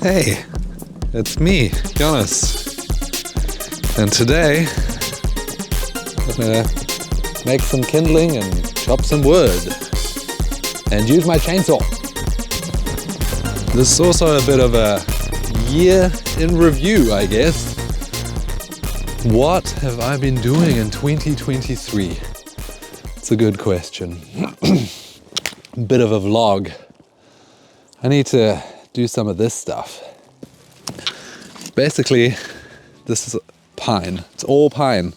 Hey, it's me, Jonas. And today, I'm gonna make some kindling and chop some wood and use my chainsaw. This is also a bit of a year in review, I guess. What have I been doing in 2023? It's a good question. Bit of a vlog. I need to do some of this stuff. Basically, this is pine. It's all pine.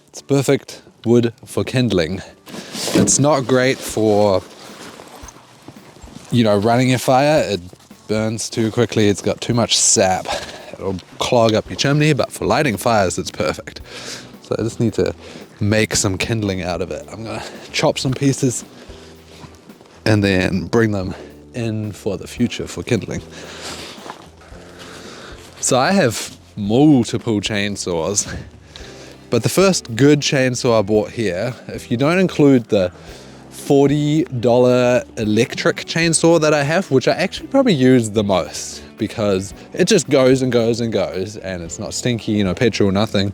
It's perfect wood for kindling. It's not great for, running a fire. It burns too quickly. It's got too much sap. It'll clog up your chimney, but for lighting fires, it's perfect. So I just need to make some kindling out of it. I'm gonna chop some pieces and then bring them in for the future for kindling. So I have multiple chainsaws, but the first good chainsaw I bought here, if you don't include the $40 electric chainsaw that I have, which I actually probably use the most because it just goes and goes and goes and it's not stinky, petrol, nothing.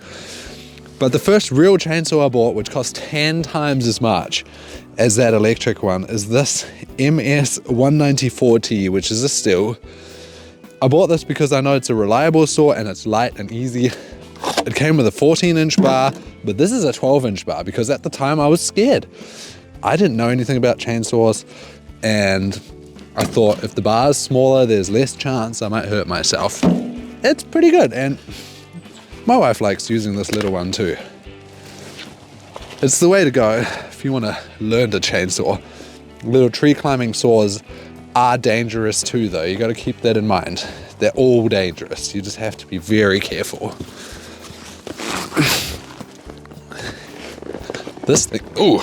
But the first real chainsaw I bought, which cost 10 times as much as that electric one, is this MS194T, which is a Stihl. I bought this because I know it's a reliable saw and it's light and easy. It came with a 14-inch bar, but this is a 12-inch bar because at the time I was scared. I didn't know anything about chainsaws and I thought if the bar is smaller, there's less chance I might hurt myself. It's pretty good, and my wife likes using this little one too. It's the way to go if you want to learn to chainsaw. Little tree climbing saws are dangerous too though. You got to keep that in mind. They're all dangerous. You just have to be very careful. This thing, ooh.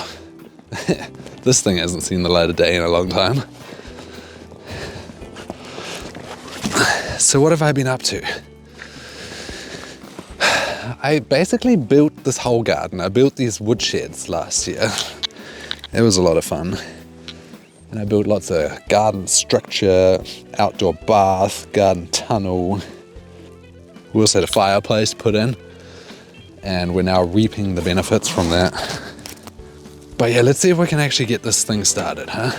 This thing hasn't seen the light of day in a long time. So what have I been up to? I basically built this whole garden. I built these wood sheds last year. It was a lot of fun. And I built lots of garden structure, outdoor bath, garden tunnel. We also had a fireplace put in. And we're now reaping the benefits from that. But yeah, let's see if we can actually get this thing started, huh?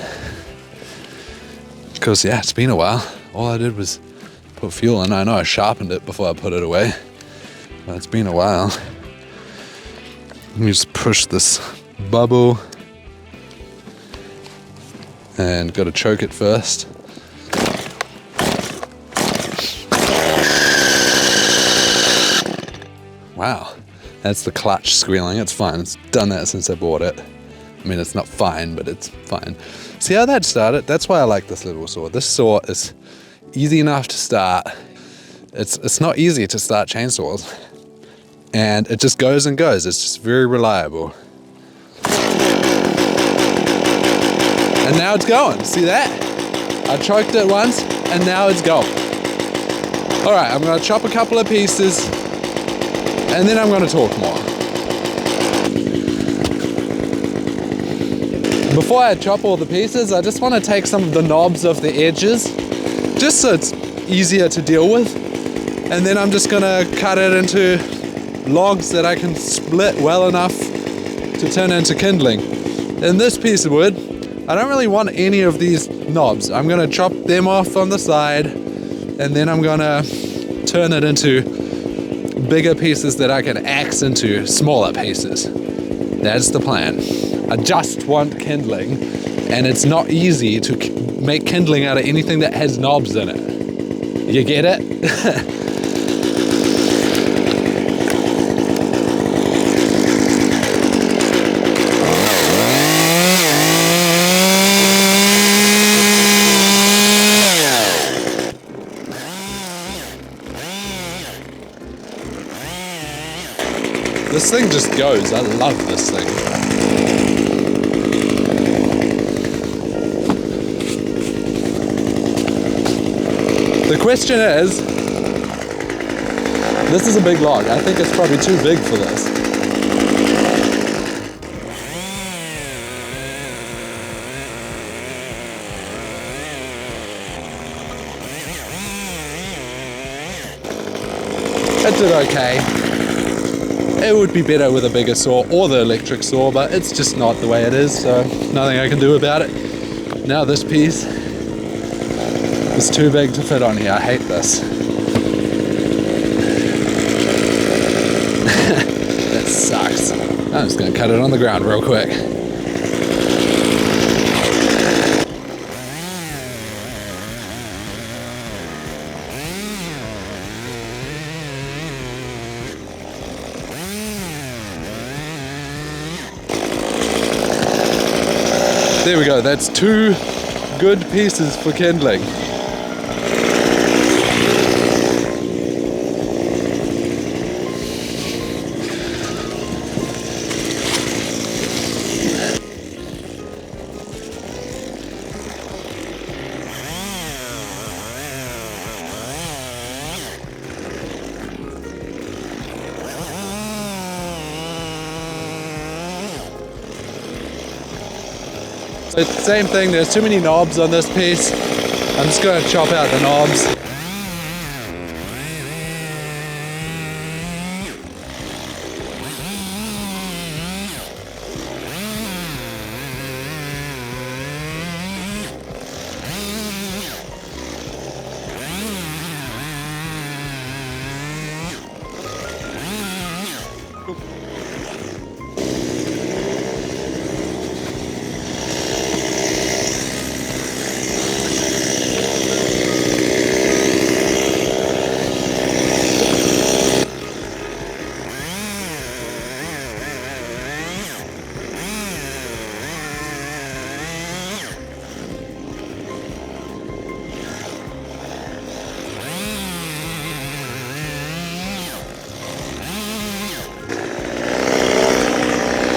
Because yeah, it's been a while. All I did was put fuel in. I know I sharpened it before I put it away. But it's been a while. Let me just push this bubble. And got to choke it first. Wow, that's the clutch squealing. It's fine. It's done that since I bought it. I mean, it's not fine, but it's fine. See how that started? That's why I like this little saw. This saw is easy enough to start. It's not easy to start chainsaws. And it just goes and goes. It's just very reliable. And now it's going. See that? I choked it once and now it's going. All right, I'm gonna chop a couple of pieces and then I'm gonna talk more. Before I chop all the pieces, I just wanna take some of the knobs off the edges, just so it's easier to deal with. And then I'm just gonna cut it into logs that I can split well enough to turn into kindling. In this piece of wood, I don't really want any of these knobs. I'm gonna chop them off on the side and then I'm gonna turn it into bigger pieces that I can axe into smaller pieces. That's the plan. I just want kindling, and it's not easy to make kindling out of anything that has knobs in it. You get it? This thing just goes. I love this thing. The question is, this is a big log. I think it's probably too big for this. It did okay. It would be better with a bigger saw or the electric saw, but it's just not the way it is, so nothing I can do about it. Now this piece is too big to fit on here. I hate this. That sucks. I'm just gonna cut it on the ground real quick. There we go, that's 2 good pieces for kindling. So same thing, there's too many knobs on this piece. I'm just going to chop out the knobs.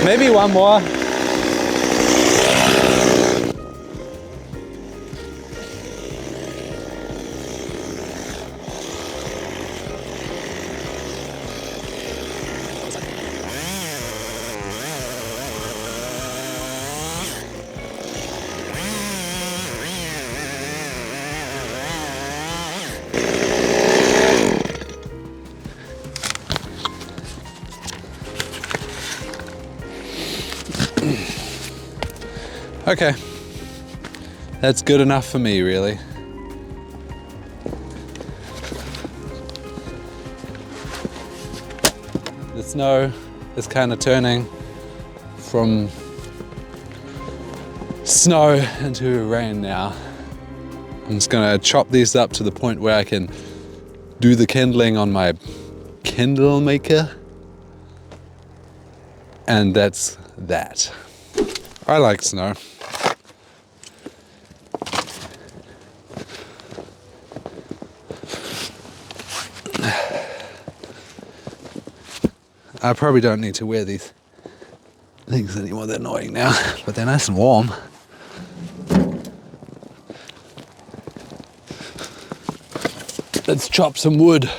Maybe one more. Okay, that's good enough for me, really. The snow is kind of turning from snow into rain now. I'm just gonna chop these up to the point where I can do the kindling on my Kindle maker. And that's that. I like snow. I probably don't need to wear these things anymore, they're annoying now, but they're nice and warm. Let's chop some wood.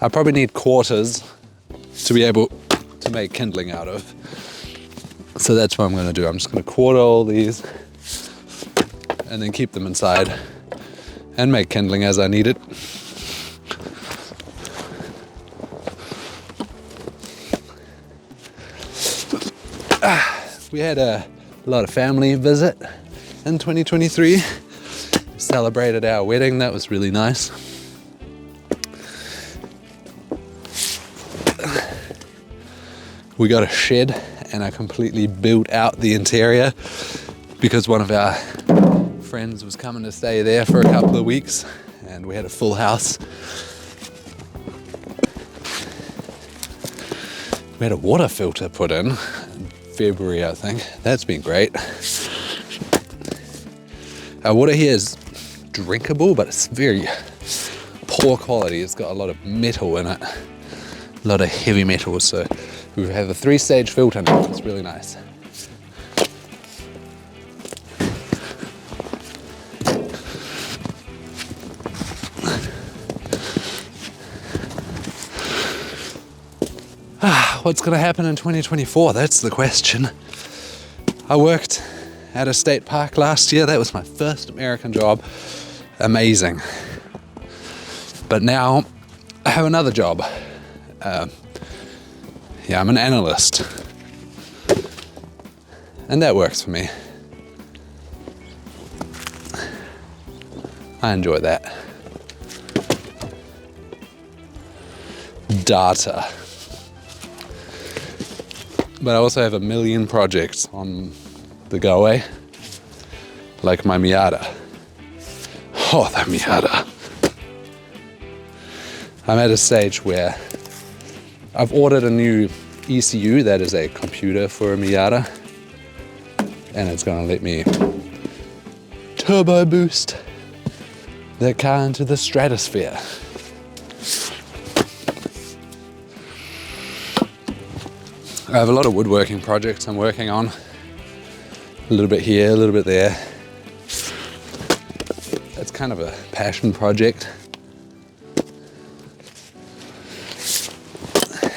I probably need quarters to be able to make kindling out of. So that's what I'm going to do. I'm just going to quarter all these and then keep them inside and make kindling as I need it. We had a lot of family visit in 2023. We celebrated our wedding. That was really nice. We got a shed and I completely built out the interior because one of our friends was coming to stay there for a couple of weeks and we had a full house. We had a water filter put in February, I think. That's been great. Our water here is drinkable, but it's very poor quality. It's got a lot of metal in it, a lot of heavy metals. So we have a 3-stage filter now. It's really nice. What's going to happen in 2024? That's the question. I worked at a state park last year. That was my first American job. Amazing. But now I have another job. I'm an analyst. And that works for me. I enjoy that. Data. But I also have a million projects on the go, like my Miata. Oh, that Miata. I'm at a stage where I've ordered a new ECU, that is a computer for a Miata, and it's going to let me turbo boost that car into the stratosphere. I have a lot of woodworking projects I'm working on. A little bit here, a little bit there. It's kind of a passion project.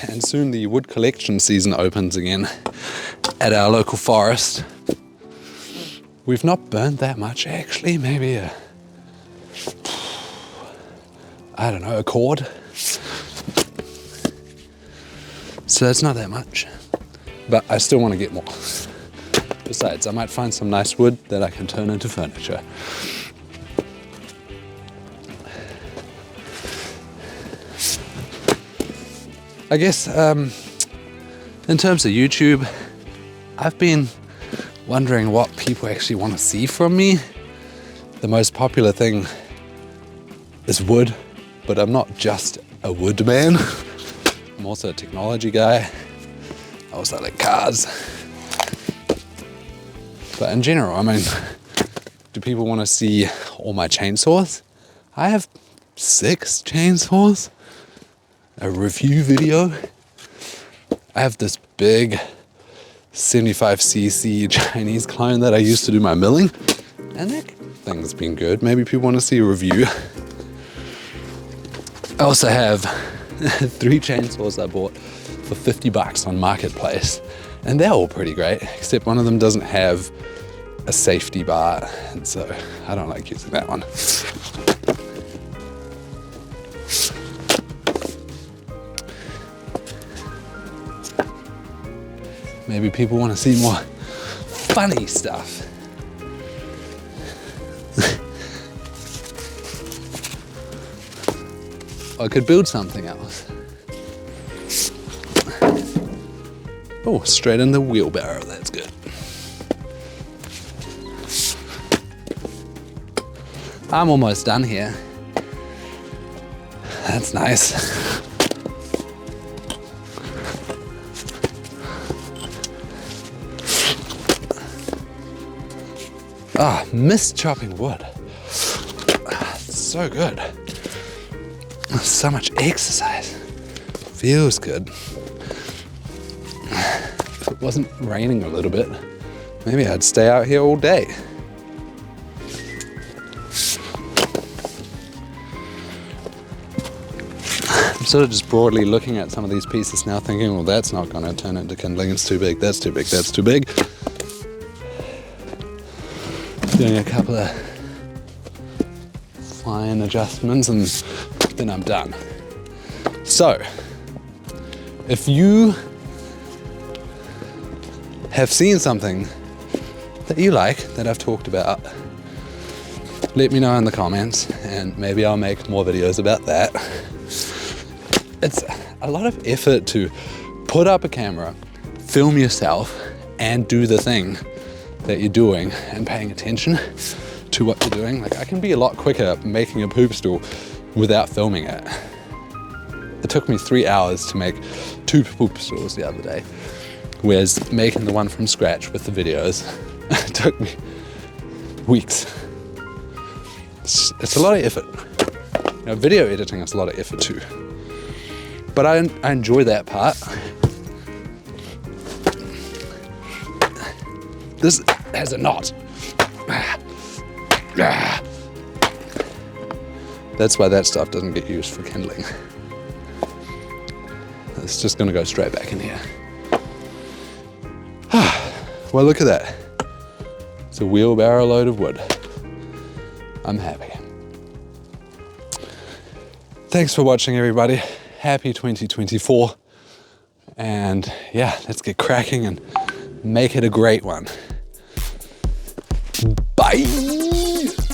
And soon the wood collection season opens again at our local forest. We've not burned that much actually, maybe a cord. So it's not that much, but I still want to get more. Besides, I might find some nice wood that I can turn into furniture. I guess in terms of YouTube, I've been wondering what people actually want to see from me. The most popular thing is wood, but I'm not just a wood man. I'm also a technology guy. I also like cars. But in general, I mean, do people want to see all my chainsaws? I have 6 chainsaws. A review video. I have this big 75cc Chinese clone that I used to do my milling, and that thing's been good. Maybe people want to see a review. I also have 3 chainsaws I bought for $50 on Marketplace, and they're all pretty great, except one of them doesn't have a safety bar, and so I don't like using that one. Maybe people want to see more funny stuff. I could build something else. Oh, straight in the wheelbarrow, that's good. I'm almost done here. That's nice. Ah, miss chopping wood. So good. So much exercise. Feels good. If it wasn't raining a little bit, maybe I'd stay out here all day. I'm sort of just broadly looking at some of these pieces now thinking, well, that's not going to turn into kindling. It's too big. That's too big. That's too big. Doing a couple of fine adjustments and then I'm done. So, if you have seen something that you like that I've talked about, let me know in the comments and maybe I'll make more videos about that. It's a lot of effort to put up a camera, film yourself, and do the thing that you're doing and paying attention to what you're doing. Like, I can be a lot quicker making a poop stool without filming it. It took me 3 hours to make 2 poop stools the other day, whereas making the one from scratch with the videos took me weeks. It's a lot of effort. You know, video editing is a lot of effort too. But I enjoy that part. This has a knot. That's why that stuff doesn't get used for kindling. It's just gonna go straight back in here. Well, look at that. It's a wheelbarrow load of wood. I'm happy. Thanks for watching, everybody. Happy 2024. And yeah, let's get cracking and make it a great one. Bye!